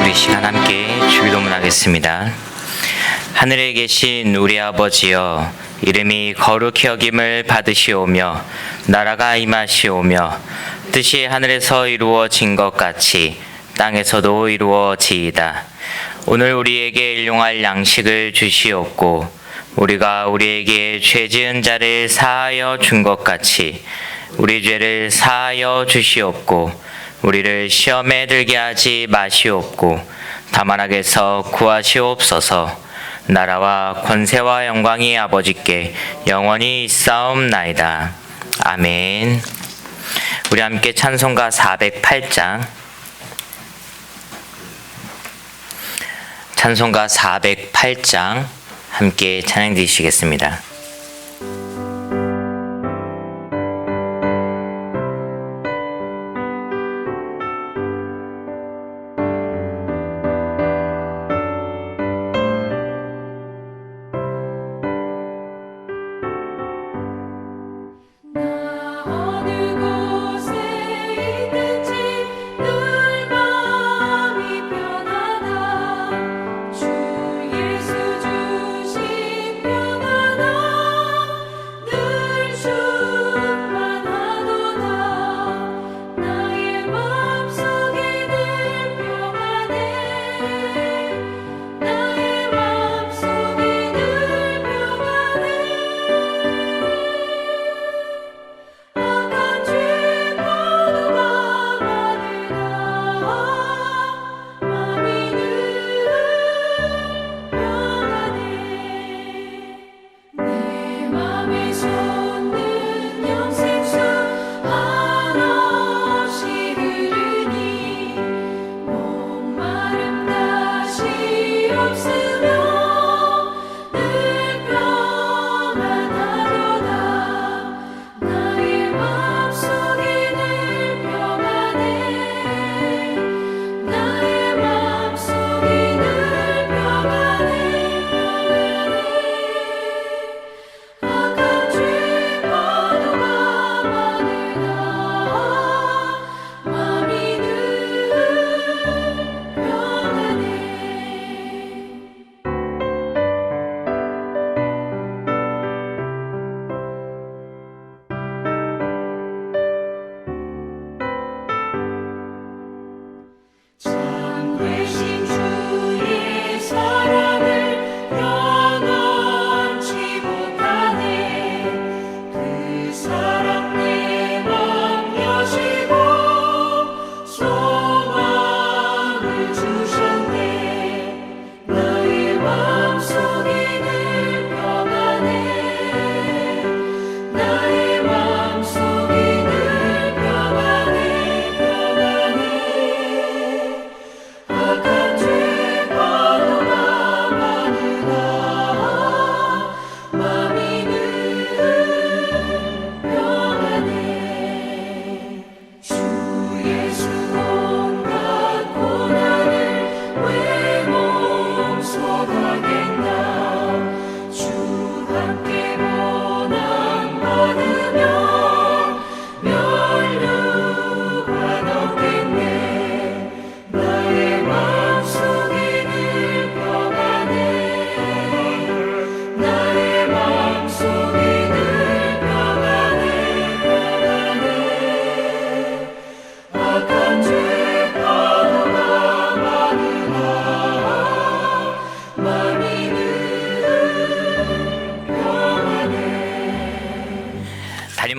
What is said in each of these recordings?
우리 시간 함께 주기도문하겠습니다. 하늘에 계신 우리 아버지여, 이름이 거룩히 여김을 받으시오며 나라가 임하시오며 뜻이 하늘에서 이루어진 것 같이 땅에서도 이루어지이다. 오늘 우리에게 일용할 양식을 주시옵고 우리가 우리에게 죄 지은 자를 사하여 준 것 같이 우리 죄를 사하여 주시옵고 우리를 시험에 들게 하지 마시옵고 다만 악에서 구하시옵소서. 나라와 권세와 영광이 아버지께 영원히 있사옵나이다. 아멘. 우리 함께 찬송가 408장, 찬송가 408장 함께 찬양 드리시겠습니다.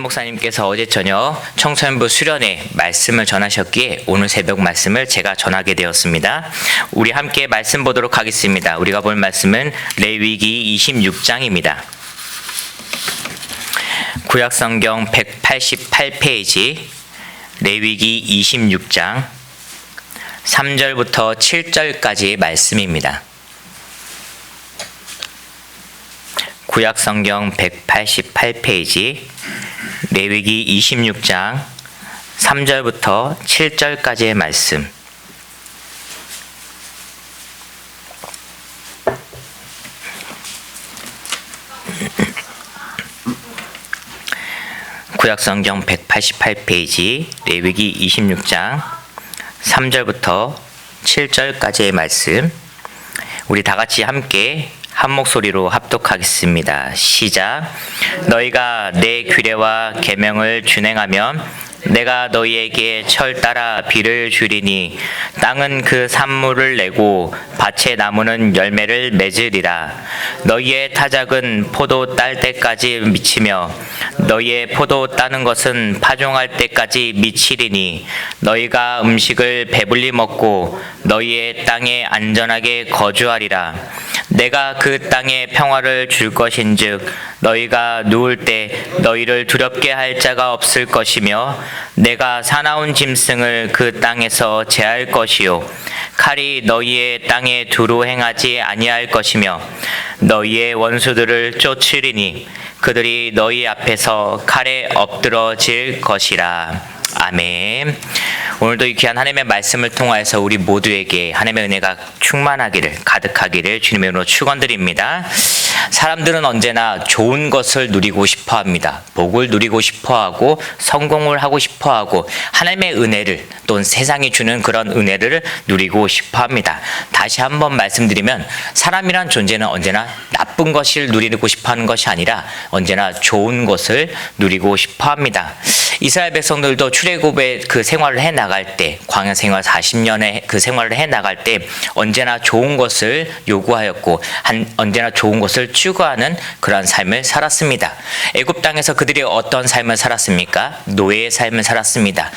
목사님께서 어제 저녁 청소년부 수련회 말씀을 전하셨기에 오늘 새벽 말씀을 제가 전하게 되었습니다. 우리 함께 말씀 보도록 하겠습니다. 우리가 볼 말씀은 레위기 26장입니다. 구약성경 188페이지 레위기 26장 3절부터 7절까지의 말씀입니다. 구약성경 188페이지 레위기 26장 3절부터 7절까지의 말씀. 구약성경 188페이지 레위기 26장 3절부터 7절까지의 말씀 우리 다 같이 함께 한 목소리로 합독하겠습니다. 시작. 너희가 내 규례와 계명을 준행하면 내가 너희에게 철 따라 비를 주리니 땅은 그 산물을 내고 밭의 나무는 열매를 맺으리라. 너희의 타작은 포도 딸 때까지 미치며 너희의 포도 따는 것은 파종할 때까지 미치리니 너희가 음식을 배불리 먹고 너희의 땅에 안전하게 거주하리라. 내가 그 땅에 평화를 줄 것인즉 너희가 누울 때 너희를 두렵게 할 자가 없을 것이며 내가 사나운 짐승을 그 땅에서 제할 것이요 칼이 너희의 땅에 두루 행하지 아니할 것이며 너희의 원수들을 쫓으리니 그들이 너희 앞에서 칼에 엎드러질 것이라. 아멘. 오늘도 이 귀한 하나님의 말씀을 통하여서 우리 모두에게 하나님의 은혜가 충만하기를 가득하기를 주님의 이름으로 축원드립니다. 사람들은 언제나 좋은 것을 누리고 싶어합니다. 복을 누리고 싶어하고 성공을 하고 싶어하고 하나님의 은혜를 또는 세상이 주는 그런 은혜를 누리고 싶어합니다. 다시 한번 말씀드리면 사람이란 존재는 언제나 나쁜 것을 누리고 싶어하는 것이 아니라 언제나 좋은 것을 누리고 싶어합니다. 이스라엘 백성들도 출애굽의 그 생활을 해 나갈 때, 광야 생활 40년의 그 생활을 해 나갈 때 언제나 좋은 것을 요구하였고 언제나 좋은 것을 추구하는 그러한 삶을 살았습니다. 애굽 땅에서 그들이 어떤 삶을 살았습니까? 노예의 삶을 살았습니다.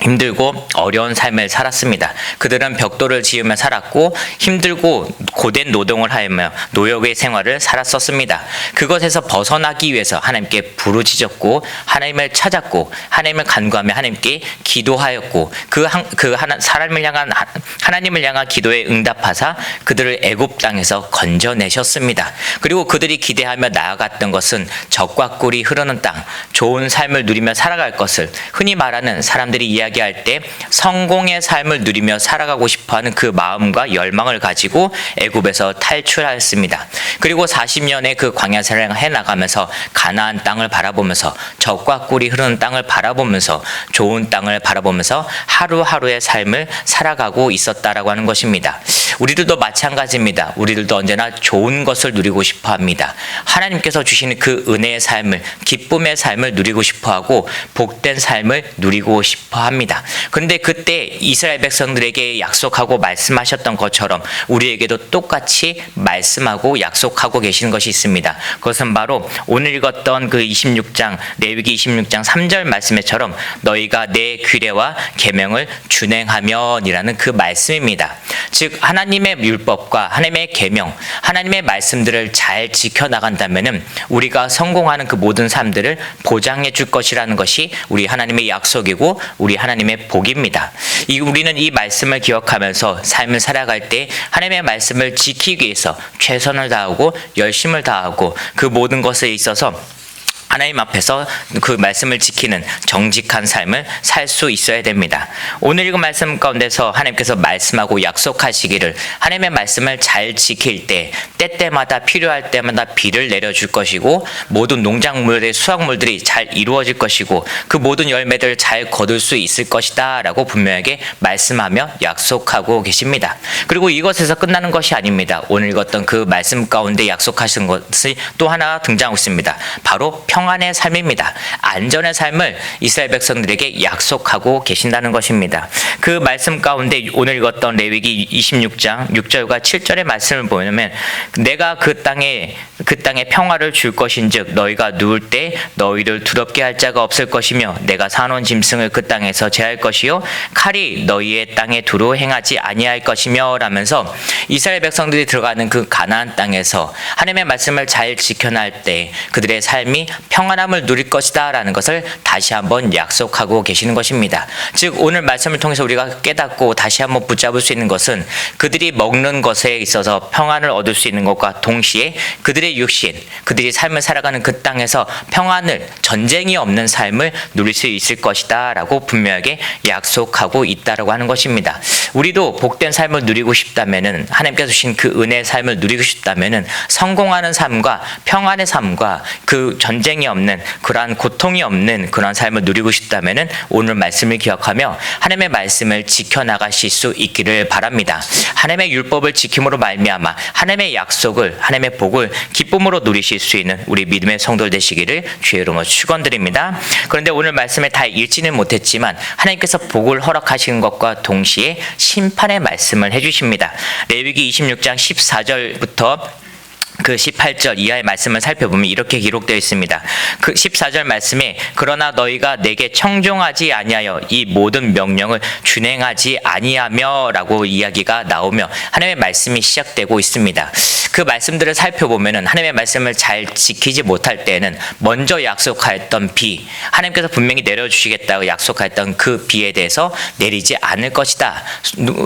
힘들고 어려운 삶을 살았습니다. 그들은 벽돌을 지으며 살았고 힘들고 고된 노동을 하며 노역의 생활을 살았었습니다. 그것에서 벗어나기 위해서 하나님께 부르짖었고 하나님을 찾았고 하나님을 간구하며 하나님께 기도하였고 하나님을 향한 기도에 응답하사 그들을 애굽 땅에서 건져내셨습니다. 그리고 그들이 기대하며 나아갔던 것은 적과 꿀이 흐르는 땅, 좋은 삶을 누리며 살아갈 것을 흔히 말하는 사람들이 이야기할 때 성공의 삶을 누리며 살아가고 싶어하는 그 마음과 열망을 가지고 애굽에서 탈출하였습니다. 그리고 40년의 그 광야 생활을 해나가면서 가나안 땅을 바라보면서 적과 꿀이 흐르는 땅을 바라보면서 좋은 땅을 바라보면서 하루하루의 삶을 살아가고 있었다라고 하는 것입니다. 우리들도 마찬가지입니다. 우리들도 언제나 좋은 것을 누리고 싶어합니다. 하나님께서 주시는 그 은혜의 삶을, 기쁨의 삶을 누리고 싶어하고 복된 삶을 누리고 싶어합니다. 그런데 그때 이스라엘 백성들에게 약속하고 말씀하셨던 것처럼 우리에게도 똑같이 말씀하고 약속하고 계시는 것이 있습니다. 그것은 바로 오늘 읽었던 그 26장 레위기 26장 3절 말씀에처럼 너희가 내 규례와 계명을 준행하면이라는 그 말씀입니다. 즉 하나님의 율법과 하나님의 계명, 하나님의 말씀들을 잘 지켜나간다면 우리가 성공하는 그 모든 삶들을 보장해 줄 것이라는 것이 우리 하나님의 약속이고 우리 하나님의 복입니다. 우리는 이 말씀을 기억하면서 삶을 살아갈 때 하나님의 말씀을 지키기 위해서 최선을 다하고 열심을 다하고 그 모든 것에 있어서 하나님 앞에서 그 말씀을 지키는 정직한 삶을 살 수 있어야 됩니다. 오늘 읽은 말씀 가운데서 하나님께서 말씀하고 약속하시기를 하나님의 말씀을 잘 지킬 때 때때마다 필요할 때마다 비를 내려줄 것이고 모든 농작물의 수확물들이 잘 이루어질 것이고 그 모든 열매들을 잘 거둘 수 있을 것이다 라고 분명하게 말씀하며 약속하고 계십니다. 그리고 이것에서 끝나는 것이 아닙니다. 오늘 읽었던 그 말씀 가운데 약속하신 것이 또 하나 등장하고 있습니다. 바로 평안의 삶입니다. 안전의 삶을 이스라엘 백성들에게 약속하고 계신다는 것입니다. 그 말씀 가운데 오늘 읽었던 레위기 26장 6절과 7절의 말씀을 보면 내가 그 땅에 평화를 줄 것인즉 너희가 누울 때 너희를 두렵게 할 자가 없을 것이며 내가 사놓은 짐승을 그 땅에서 제할 것이요 칼이 너희의 땅에 두루 행하지 아니할 것이며 라면서 이스라엘 백성들이 들어가는 그 가나안 땅에서 하나님의 말씀을 잘 지켜날 때 그들의 삶이 평안함을 누릴 것이다 라는 것을 다시 한번 약속하고 계시는 것입니다. 즉 오늘 말씀을 통해서 우리가 깨닫고 다시 한번 붙잡을 수 있는 것은 그들이 먹는 것에 있어서 평안을 얻을 수 있는 것과 동시에 그들의 육신, 그들이 삶을 살아가는 그 땅에서 평안을, 전쟁이 없는 삶을 누릴 수 있을 것이다 라고 분명하게 약속하고 있다라고 하는 것입니다. 우리도 복된 삶을 누리고 싶다면은, 하나님께서 주신 그 은혜의 삶을 누리고 싶다면은, 성공하는 삶과 평안의 삶과 그 전쟁이 없는, 그러한 고통이 없는 그런 삶을 누리고 싶다면은 오늘 말씀을 기억하며 하나님의 말씀을 지켜나가실 수 있기를 바랍니다. 하나님의 율법을 지킴으로 말미암아 하나님의 약속을, 하나님의 복을 기쁨으로 누리실 수 있는 우리 믿음의 성도들 되시기를 주의 이름으로 축원드립니다. 그런데 오늘 말씀을 다 읽지는 못했지만 하나님께서 복을 허락하시는 것과 동시에 심판의 말씀을 해주십니다. 레위기 26장 14절부터 그 18절 이하의 말씀을 살펴보면 이렇게 기록되어 있습니다. 그 14절 말씀에 그러나 너희가 내게 청종하지 아니하여 이 모든 명령을 준행하지 아니하며 라고 이야기가 나오며 하나님의 말씀이 시작되고 있습니다. 그 말씀들을 살펴보면 하나님의 말씀을 잘 지키지 못할 때는 먼저 약속하였던 비, 하나님께서 분명히 내려주시겠다고 약속하였던 그 비에 대해서 내리지 않을 것이다.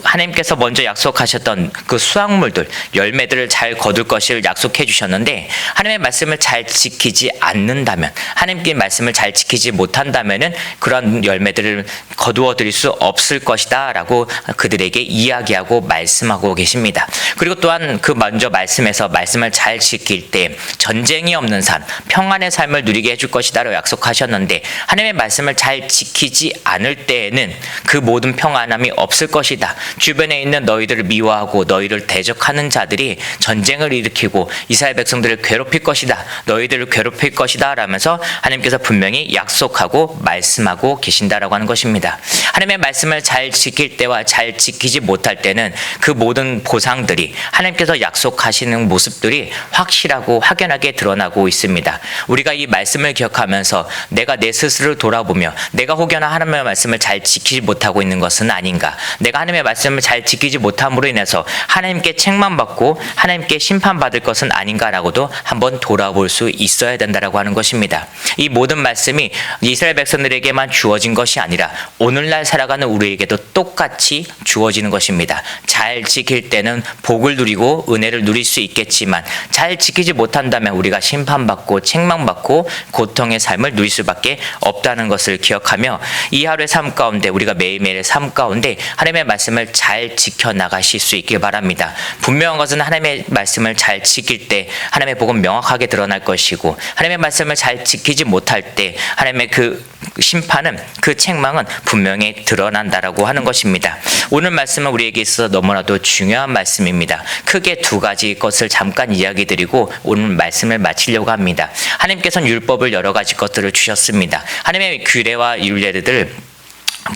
하나님께서 먼저 약속하셨던 그 수확물들, 열매들을 잘 거둘 것을 약속해 주셨는데 하나님의 말씀을 잘 지키지 않는다면, 하나님께 말씀을 잘 지키지 못한다면은 그런 열매들을 거두어 드릴 수 없을 것이다 라고 그들에게 이야기하고 말씀하고 계십니다. 그리고 또한 그 먼저 말씀에서 말씀을 잘 지킬 때 전쟁이 없는 삶, 평안의 삶을 누리게 해줄 것이다 라고 약속하셨는데 하나님의 말씀을 잘 지키지 않을 때에는 그 모든 평안함이 없을 것이다. 주변에 있는 너희들을 미워하고 너희를 대적하는 자들이 전쟁을 일으키고 이스라엘 백성들을 괴롭힐 것이다. 너희들을 괴롭힐 것이다 라면서 하나님께서 분명히 약속하고 말씀하고 계신다라고 하는 것입니다. 하나님의 말씀을 잘 지킬 때와 잘 지키지 못할 때는 그 모든 보상들이, 하나님께서 약속하시는 모습들이 확실하고 확연하게 드러나고 있습니다. 우리가 이 말씀을 기억하면서 내가 내 스스로를 돌아보며 내가 혹여나 하나님의 말씀을 잘 지키지 못하고 있는 것은 아닌가, 내가 하나님의 말씀을 잘 지키지 못함으로 인해서 하나님께 책망받고 하나님께 심판받을 것은 아닌가라고도 한번 돌아볼 수 있어야 된다라고 하는 것입니다. 이 모든 말씀이 이스라엘 백성들에게만 주어진 것이 아니라 오늘날 살아가는 우리에게도 똑같이 주어지는 것입니다. 잘 지킬 때는 복을 누리고 은혜를 누릴 수 있겠지만 잘 지키지 못한다면 우리가 심판받고 책망받고 고통의 삶을 누릴 수밖에 없다는 것을 기억하며 이 하루의 삶 가운데, 우리가 매일매일의 삶 가운데 하나님의 말씀을 잘 지켜나가실 수 있길 바랍니다. 분명한 것은 하나님의 말씀을 잘 지킬 때 하나님의 복은 명확하게 드러날 것이고, 하나님의 말씀을 잘 지키지 못할 때 하나님의 그 심판은, 그 책망은 분명히 드러난다라고 하는 것입니다. 오늘 말씀은 우리에게 있어서 너무나도 중요한 말씀입니다. 크게 두 가지 것을 잠깐 이야기 드리고 오늘 말씀을 마치려고 합니다. 하나님께서는 율법을 여러 가지 것들을 주셨습니다. 하나님의 규례와 율례들을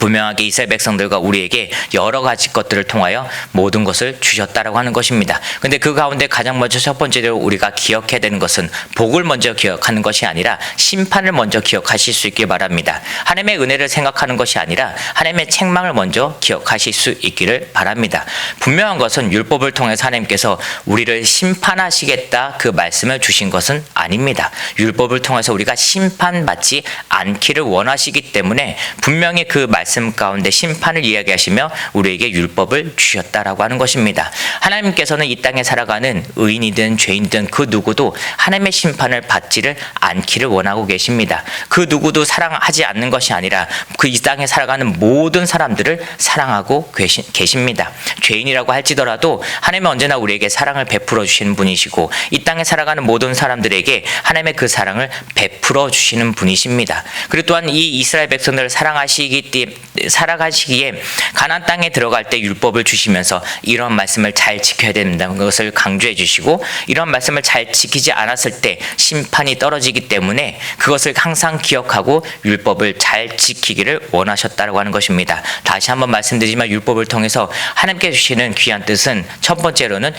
분명하게 이스라엘 백성들과 우리에게 여러 가지 것들을 통하여 모든 것을 주셨다라고 하는 것입니다. 근데 그 가운데 가장 먼저 첫 번째로 우리가 기억해야 되는 것은 복을 먼저 기억하는 것이 아니라 심판을 먼저 기억하실 수 있길 바랍니다. 하나님의 은혜를 생각하는 것이 아니라 하나님의 책망을 먼저 기억하실 수 있기를 바랍니다. 분명한 것은 율법을 통해서 하나님께서 우리를 심판하시겠다 그 말씀을 주신 것은 아닙니다. 율법을 통해서 우리가 심판받지 않기를 원하시기 때문에 분명히 그 말씀 가운데 심판을 이야기하시며 우리에게 율법을 주셨다라고 하는 것입니다. 하나님께서는 이 땅에 살아가는 의인이든 죄인이든 그 누구도 하나님의 심판을 받지를 않기를 원하고 계십니다. 그 누구도 사랑하지 않는 것이 아니라 그 이 땅에 살아가는 모든 사람들을 사랑하고 계십니다. 죄인이라고 할지더라도 하나님은 언제나 우리에게 사랑을 베풀어 주시는 분이시고 이 땅에 살아가는 모든 사람들에게 하나님의 그 사랑을 베풀어 주시는 분이십니다. 그리고 또한 이 이스라엘 백성들을 살아가시기에 가나안 땅에 들어갈 때 율법을 주시면서 이런 말씀을 잘 지켜야 된다는 것을 강조해 주시고, 이런 말씀을 잘 지키지 않았을 때 심판이 떨어지기 때문에 그것을 항상 기억하고 율법을 잘 지키기를 원하셨다고 하는 것입니다. 다시 한번 말씀드리지만 율법을 통해서 하나님께 주시는 귀한 뜻은 첫 번째로는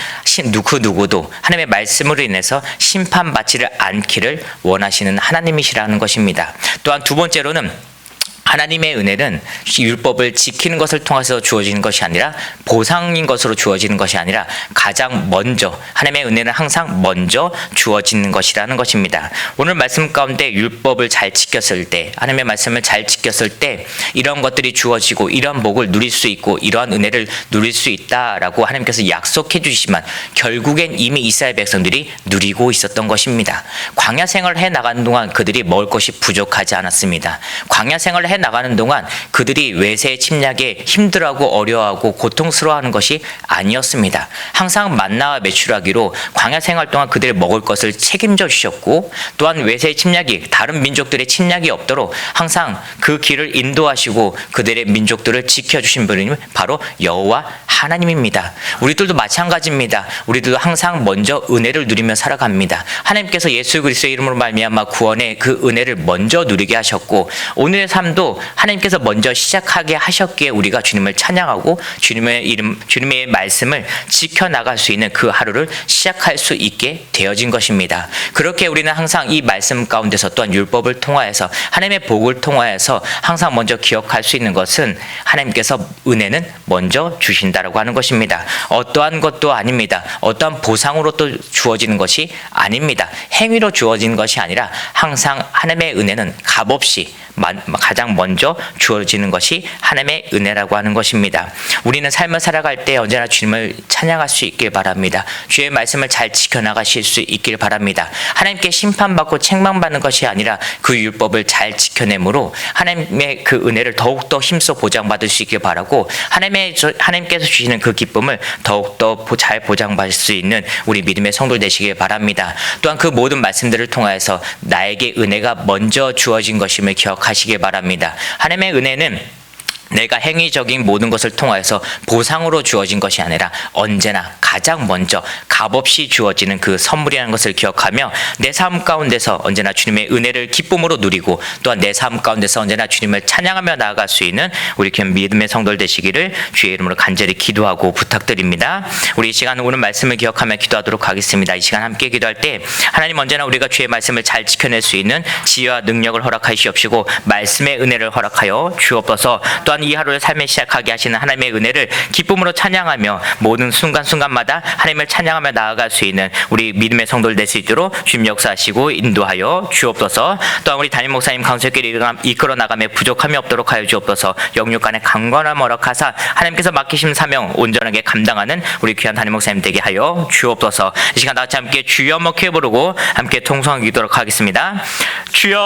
그 누구도 하나님의 말씀으로 인해서 심판받지를 않기를 원하시는 하나님이시라는 것입니다. 또한 두 번째로는 하나님의 은혜는 율법을 지키는 것을 통해서 주어지는 것이 아니라 보상인 것으로 주어지는 것이 아니라 가장 먼저, 하나님의 은혜는 항상 먼저 주어지는 것이라는 것입니다. 오늘 말씀 가운데 율법을 잘 지켰을 때, 하나님의 말씀을 잘 지켰을 때 이런 것들이 주어지고 이런 복을 누릴 수 있고 이러한 은혜를 누릴 수 있다라고 하나님께서 약속해 주시지만 결국엔 이미 이스라엘 백성들이 누리고 있었던 것입니다. 광야 생활을 해 나가는 동안 그들이 먹을 것이 부족하지 않았습니다. 광야 생활을 해 나가는 동안 그들이 외세의 침략에 힘들어하고 어려워하고 고통스러워하는 것이 아니었습니다. 항상 만나와 메추라기로 광야 생활 동안 그들의 먹을 것을 책임져 주셨고, 또한 외세의 침략이 다른 민족들의 침략이 없도록 항상 그 길을 인도하시고 그들의 민족들을 지켜주신 분이 바로 여호와 하나님입니다. 우리들도 마찬가지입니다. 우리들도 항상 먼저 은혜를 누리며 살아갑니다. 하나님께서 예수 그리스도의 이름으로 말미암아 구원의 그 은혜를 먼저 누리게 하셨고, 오늘의 삶도 하나님께서 먼저 시작하게 하셨기에 우리가 주님을 찬양하고 주님의 말씀을 지켜나갈 수 있는 그 하루를 시작할 수 있게 되어진 것입니다. 그렇게 우리는 항상 이 말씀 가운데서 또한 율법을 통하여서 하나님의 복을 통하여서 항상 먼저 기억할 수 있는 것은 하나님께서 은혜는 먼저 주신다라고 하는 것입니다. 어떠한 것도 아닙니다. 어떠한 보상으로 또 주어지는 것이 아닙니다. 행위로 주어지는 것이 아니라 항상 하나님의 은혜는 값없이 가장 먼저 주어지는 것이 하나님의 은혜라고 하는 것입니다. 우리는 삶을 살아갈 때 언제나 주님을 찬양할 수 있길 바랍니다. 주의 말씀을 잘 지켜나가실 수 있길 바랍니다. 하나님께 심판받고 책망받는 것이 아니라 그 율법을 잘 지켜내므로 하나님의 그 은혜를 더욱더 힘써 보장받을 수 있길 바라고, 하나님께서 주시는 그 기쁨을 더욱더 잘 보장받을 수 있는 우리 믿음의 성도 되시길 바랍니다. 또한 그 모든 말씀들을 통하여서 나에게 은혜가 먼저 주어진 것임을 기억하시길 바랍니다. 하나님의 은혜는 내가 행위적인 모든 것을 통하여서 보상으로 주어진 것이 아니라 언제나 가장 먼저 값없이 주어지는 그 선물이라는 것을 기억하며 내 삶 가운데서 언제나 주님의 은혜를 기쁨으로 누리고, 또한 내 삶 가운데서 언제나 주님을 찬양하며 나아갈 수 있는 우리 귀한 믿음의 성도들 되시기를 주의 이름으로 간절히 기도하고 부탁드립니다. 우리 이 시간 오늘 말씀을 기억하며 기도하도록 하겠습니다. 이 시간 함께 기도할 때 하나님, 언제나 우리가 주의 말씀을 잘 지켜낼 수 있는 지혜와 능력을 허락하시옵시고 말씀의 은혜를 허락하여 주옵소서. 또한 이 하루를 삶에 시작하게 하시는 하나님의 은혜를 기쁨으로 찬양하며 모든 순간순간마다 하나님을 찬양하며 나아갈 수 있는 우리 믿음의 성도들 될 수 있도록 주님 역사하시고 인도하여 주옵소서. 또한 우리 담임 목사님 강설길을 이끌어 나가며 부족함이 없도록 하여 주옵소서. 영육간의 강건함 허락하사 하나님께서 맡기신 사명 온전하게 감당하는 우리 귀한 담임 목사님 되게 하여 주옵소서. 이 시간 다같이 함께 주여 먹게 부르고 함께 통성하게 기도록 하겠습니다. 주여.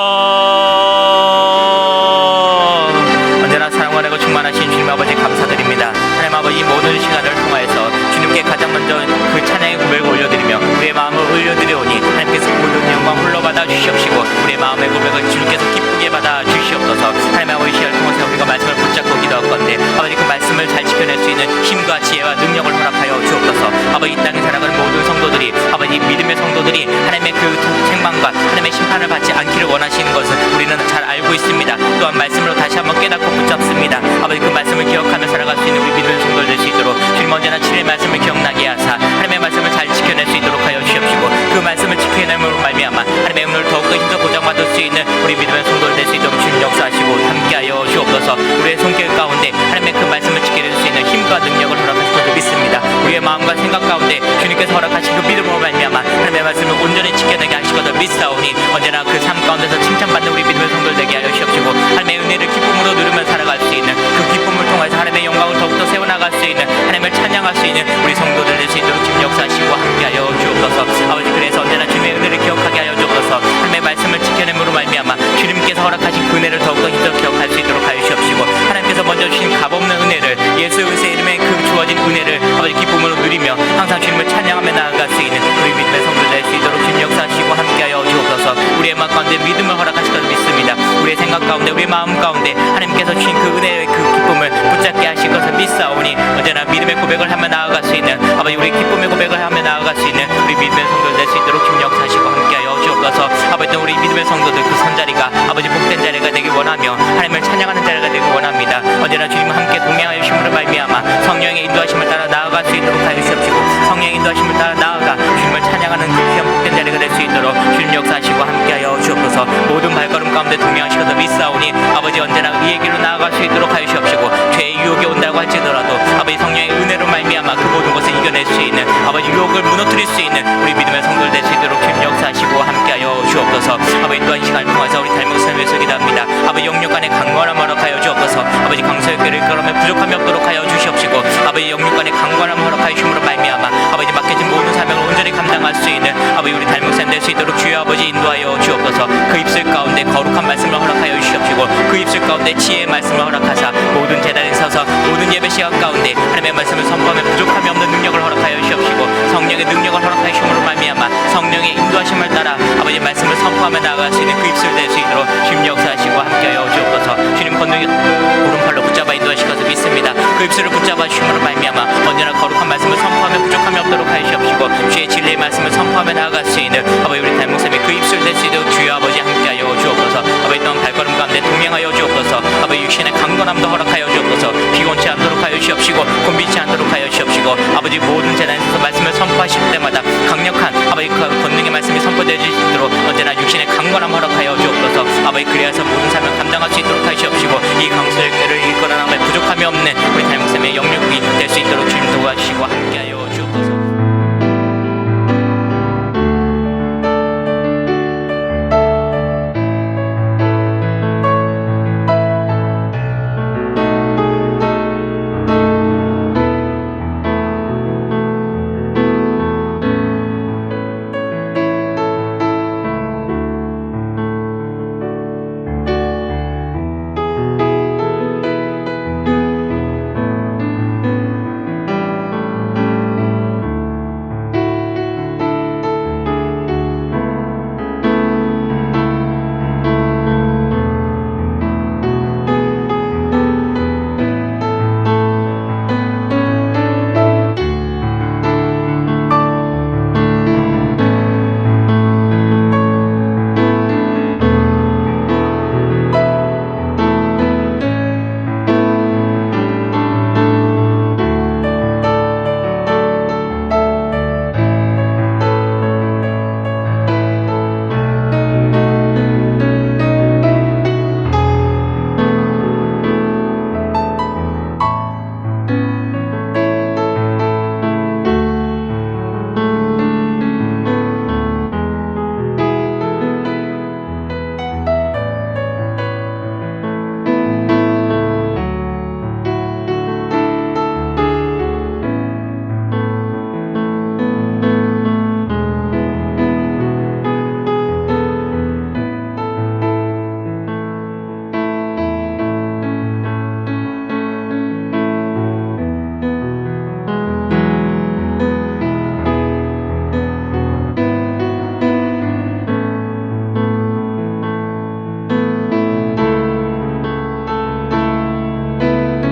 언제나 사랑하고 충만하신 주님 아버지 감사드립니다. 하나님 아버지, 모든 시간을 통하여서 주님께 가장 먼저 그 찬양의 고백을 올려드리며 우리의 마음을 올려드리오니 하나님께서 모든 영광 홀로 받아 주시옵시고 우리의 마음의 고백을 주님께서 기쁘게 받아 주시옵소서. 하나님 아버지, 시간을 통해서 우리가 말씀을 붙잡고 기도하건대 아버지, 그 말씀을 잘 지켜낼 수 있는 힘과 지혜와 능력을 허락하여 주옵소서. 아버지, 이 땅에 살아가는 모든 성도들이, 아버지 믿음의 성도들이 하나님의 그 책망과 하나님의 심판을 받지 않기를 원하시는 것은 우리는 잘 알고 있습니다. 또한 말씀으로 다시 한번 깨닫고 붙잡습니다. 아버지, 그 말씀을 기억하며 살아갈 수 있는 우리 믿음의 성도들 될 수 있도록 주님 언제나 주님의 말씀을 기억나게 하사 하나님의 말씀을 잘 지켜낼 수 있도록 하여 주시옵시고 그 말씀을 지켜내므로 말미암아 하나님의 은혜를 더욱더 힘써 보장받을 수 있는 우리 믿음의 성도들 될 수 있도록 주님 역사하시고 함께하여 주옵소서. 우리의 손길 가운데 하나님의 그 말씀을 지켜낼 수 있는 힘과 능력을 허락하실 것을 믿습니다. 우리의 마음과 생각 가운데 주님께서 허락하신 그 믿음으로 말미암아 하나님의 말씀을 온전히 지켜내게 하실 것을 믿사오니 언제나 그 삶 가운데서 칭찬받는 우리 믿음의 성도들 되게 하여 주시옵시고 하나님의 은혜를 기쁨으로 누리며 살아갈 수 있는 그 기쁨을 통해서 하나님의 영광을 더욱더 세워나갈 수 있는, 하나님을 찬양할 수 있는 우리 성도들 될 수 있도록 주님 역사하시고 함께하여 주옵소서. 아버지, 그래서 언제나 주님의 은혜를 기억하게 하여 주옵소서. 하나님의 말씀을 지켜냄으로 말미암아 주님께서 허락하신 그 은혜를 더욱더 힘써 기억할 수 있도록 하여 주옵시고 하나님께서 먼저 주신 값없는 은혜를, 예수 그리스도의 이름에 그 주어진 은혜를 아버지 기쁨으로 누리며 항상 주님을 찬양하며 나아갈 수 있는 우리 믿음의 성도들 될 수 있도록 주님 역사하시고 함께하여 주옵소서. 우리의 마음 가운데 믿음을 허락하실 것을 믿습니다. 우리의 생각 가운데, 우리의 마음 가운데 하나님께서 주신 그 은혜의 그 기쁨을 붙잡게 하실 것을 믿사오니 언제나 믿음의 고백을 하며 나아갈 수 있는, 아버지 우리 기쁨의 고백을 하며 나아갈 수 있는 우리 믿음의 성도들 될 수 있도록 주님 역사하시고 함께하여 주옵소서. 아버지, 우리 믿음의 성도들 그 선자리가 아버지 복된 자리가 되길 원하며 하나님을 찬양하는 자리가 되길 원합니다. 언제나 주님과 함께 동행하여 주심으로 말미암아 성령의 인도하심을 따라 나아갈 수 있도록 하여 주시옵시고 성령의 인도하심을 따라 나아가 주님을 찬양하는 그 귀한 복된 자리가 될 수 있도록 주님 역사하시고 함께하여 주옵소서. 모든 발걸음 가운데 동행하시고도 믿사오니 아버지 언제나 의의 길로 나아갈 수 있도록 하여 주옵시고 죄의 유혹이 온다고 할지라도 아버지 성령의 은혜로 말미암아 그 모든 것을 이겨낼 수 있는, 아버지 유혹을 무너뜨릴 수 있는 우리 믿음의 성도들 될 수 있도록 주님 역사하시고 함께하여 주옵소서. 아버지, 또한 이 시간을 통해서 우리 닮은 목사님 위해서 기도합니다. 아버지, 영육간의 강건함 허락하여 주옵소서. 아버지, 강설교를 이끌어며 부족함이 없도록 하여 주시옵시고 아버지 영육간의 강건함 허락하여 주심으로 말미암아 아버지 맡겨진 모든 사명을 온전히 감당할 수 있는 아버지 우리 닮은 목사님 될 수 있도록 주여 아버지 인도하여 주옵소서. 그 입술 가운데 거룩한 말씀을 허락하여 주시옵시고 주옵시고 그 입술 가운데 지혜의 말씀을 허락하사 모든 제단에 서서 모든 예배 시간 가운데 하나님의 말씀을 선포하며 부족함이 없는 능력을 허락하여 주옵시고 성령의 능력을 허락하여 주심으로 말미암아 성령의 인도하심을 따라 아버지 말씀을 선포하며 나아갈 수 있는 그 입술 될 수 있도록 주님 역사하시고 함께하여 주옵소서. 주님 권능이 오른팔로 붙잡아 인도하실 것을 믿습니다. 그 입술을 붙잡아 주심으로 말미암아 언제나 거룩한 말씀을 선포하며 부족함이 없도록 하여 주옵시고 주의 진리의 말씀을 선포하며 나아갈 수 있는 아버지 우리 달목사님의 그 입술 될 수 있도록 주여 아버지 함께하여 주옵소서. 아버지 또한 발걸음 가운데 동행하여 주옵소서. 아버지 육신의 강건함도 허락하여 주옵소서. 피곤치 않도록 하여 주옵시고 곤비치 않도록 하여 주옵시고 아버지 모든 재단에서 말씀을 선포하실 때마다 강력한 아버지 그 권능의 말씀이 선포되어 수 있도록 언제나 육신의 강건함 허락하여 주옵소서. 아버지 그리하여서 모든 삶을 감당할 수 있도록 하여 주옵시고 이 강소의 꾀를 이끌어나가며 부족함이 없는 우리 달목사님의 영육이 될 수 있도록 주님 도와주시고